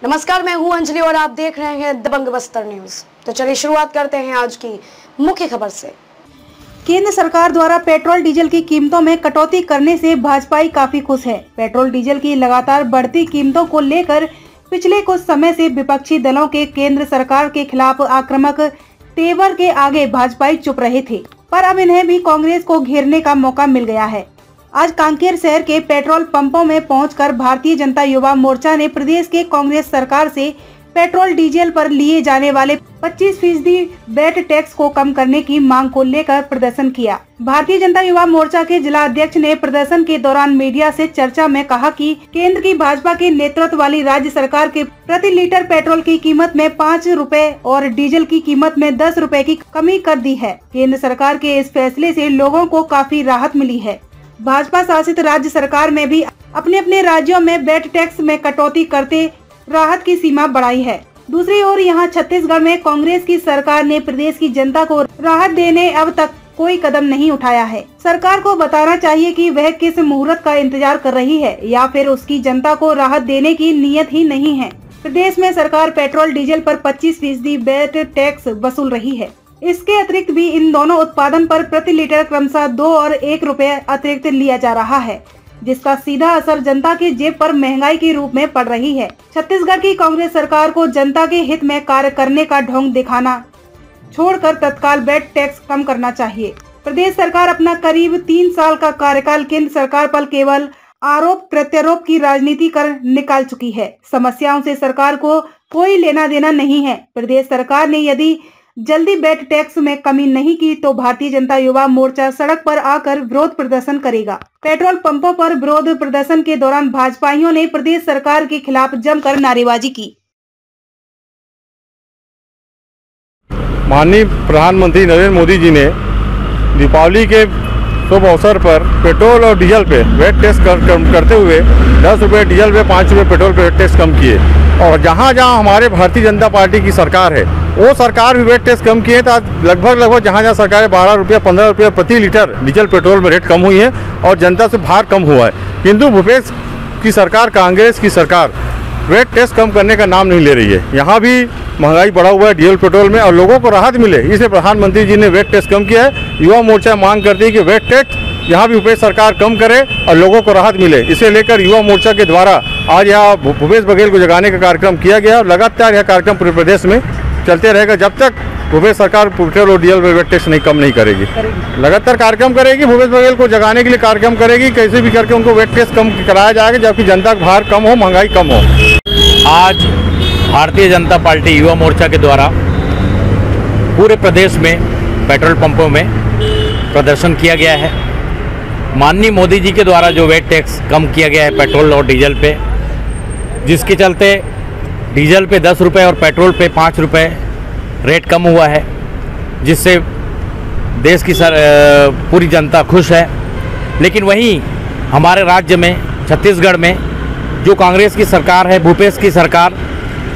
नमस्कार, मैं हूं अंजलि और आप देख रहे हैं दबंग बस्तर न्यूज। तो चलिए शुरुआत करते हैं आज की मुख्य खबर से। केंद्र सरकार द्वारा पेट्रोल डीजल की कीमतों में कटौती करने से भाजपाई काफी खुश है। पेट्रोल डीजल की लगातार बढ़ती कीमतों को लेकर पिछले कुछ समय से विपक्षी दलों के केंद्र सरकार के खिलाफ आक्रामक तेवर के आगे भाजपाई चुप रहे थे, पर अब इन्हें भी कांग्रेस को घेरने का मौका मिल गया है। आज कांकेर शहर के पेट्रोल पंपों में पहुंचकर भारतीय जनता युवा मोर्चा ने प्रदेश के कांग्रेस सरकार से पेट्रोल डीजल पर लिए जाने वाले 25% वैट टैक्स को कम करने की मांग को लेकर प्रदर्शन किया। भारतीय जनता युवा मोर्चा के जिला अध्यक्ष ने प्रदर्शन के दौरान मीडिया से चर्चा में कहा कि केंद्र की भाजपा के नेतृत्व वाली राज्य सरकार के प्रति लीटर पेट्रोल की कीमत में 5 रुपए और डीजल की कीमत में 10 रुपए की कमी कर दी है। केंद्र सरकार के इस फैसले से लोगों को काफी राहत मिली है। भाजपा शासित राज्य सरकार में भी अपने अपने राज्यों में वैट टैक्स में कटौती करते राहत की सीमा बढ़ाई है। दूसरी ओर यहाँ छत्तीसगढ़ में कांग्रेस की सरकार ने प्रदेश की जनता को राहत देने अब तक कोई कदम नहीं उठाया है। सरकार को बताना चाहिए कि वह किस मुहूर्त का इंतजार कर रही है या फिर उसकी जनता को राहत देने की नीयत ही नहीं है। प्रदेश में सरकार पेट्रोल डीजल पर 25% वैट टैक्स वसूल रही है। इसके अतिरिक्त भी इन दोनों उत्पादन पर प्रति लीटर क्रमशः 2 और 1 रुपए अतिरिक्त लिया जा रहा है, जिसका सीधा असर जनता की जेब पर महंगाई के रूप में पड़ रही है। छत्तीसगढ़ की कांग्रेस सरकार को जनता के हित में कार्य करने का ढोंग दिखाना छोड़कर तत्काल वैट टैक्स कम करना चाहिए। प्रदेश सरकार अपना करीब 3 साल का कार्यकाल केंद्र सरकार पर केवल आरोप प्रत्यारोप की राजनीति कर निकाल चुकी है। समस्याओं से सरकार को कोई लेना देना नहीं है। प्रदेश सरकार ने यदि जल्दी वैट टैक्स में कमी नहीं की तो भारतीय जनता युवा मोर्चा सड़क पर आकर विरोध प्रदर्शन करेगा। पेट्रोल पंपों पर विरोध प्रदर्शन के दौरान भाजपाइयों ने प्रदेश सरकार के खिलाफ जमकर नारेबाजी की। माननीय प्रधानमंत्री नरेंद्र मोदी जी ने दीपावली के शुभ अवसर पर पेट्रोल और डीजल पे वैट टैक्स करते हुए 10 रुपये डीजल पे 5 रुपये पेट्रोल पे वैट टैक्स कम किए। और जहाँ जहाँ हमारे भारतीय जनता पार्टी की सरकार है वो सरकार भी वैट टैक्स कम किए। तो लगभग जहाँ सरकारें 12 रुपये 15 रुपये प्रति लीटर डीजल पेट्रोल में रेट कम हुई है और जनता से भार कम हुआ है। किंतु भूपेश की सरकार, कांग्रेस की सरकार वैट टैक्स कम करने का नाम नहीं ले रही है। यहाँ भी महंगाई बढ़ा हुआ है डीजल पेट्रोल में और लोगों को राहत मिले, इसलिए प्रधानमंत्री जी ने वैट टैक्स कम किया है। युवा मोर्चा मांग करती है कि वैट टैक्स यहाँ भी भूपेश सरकार कम करे और लोगों को राहत मिले। इसे लेकर युवा मोर्चा के द्वारा आज यहाँ भूपेश बघेल को जगाने का कार्यक्रम किया गया और लगातार यह कार्यक्रम पूरे प्रदेश में चलते रहेगा जब तक भूपेश सरकार पेट्रोल और डीजल पर वैट टैक्स कम नहीं करेगी। लगातार कार्यक्रम करेगी, भूपेश बघेल को जगाने के लिए कार्यक्रम करेगी, कैसे भी करके उनको वैट टैक्स कम कराया जाएगा जबकि जनता का भार कम हो, महंगाई कम हो। आज भारतीय जनता पार्टी युवा मोर्चा के द्वारा पूरे प्रदेश में पेट्रोल पंपों में प्रदर्शन किया गया है। माननीय मोदी जी के द्वारा जो वैट टैक्स कम किया गया है पेट्रोल और डीजल पे, जिसके चलते डीजल पे 10 रुपये और पेट्रोल पे 5 रुपये रेट कम हुआ है, जिससे देश की पूरी जनता खुश है। लेकिन वहीं हमारे राज्य में छत्तीसगढ़ में जो कांग्रेस की सरकार है, भूपेश की सरकार,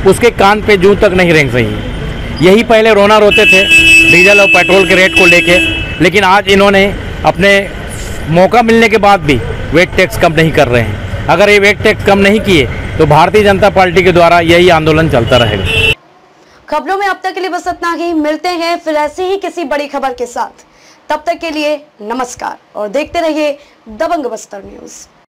उसके कान पे जूं तक नहीं रेंग रही। यही पहले रोना रोते थे डीजल और पेट्रोल के रेट को लेके, लेकिन आज इन्होंने अपने मौका मिलने के बाद भी वैट टैक्स कम नहीं कर रहे हैं। अगर ये वैट टैक्स कम नहीं किए तो भारतीय जनता पार्टी के द्वारा यही आंदोलन चलता रहेगा। खबरों में अब तक के लिए बस इतना ही। मिलते हैं फिर ऐसी ही किसी बड़ी खबर के साथ। तब तक के लिए नमस्कार और देखते रहिए दबंग बस्तर न्यूज।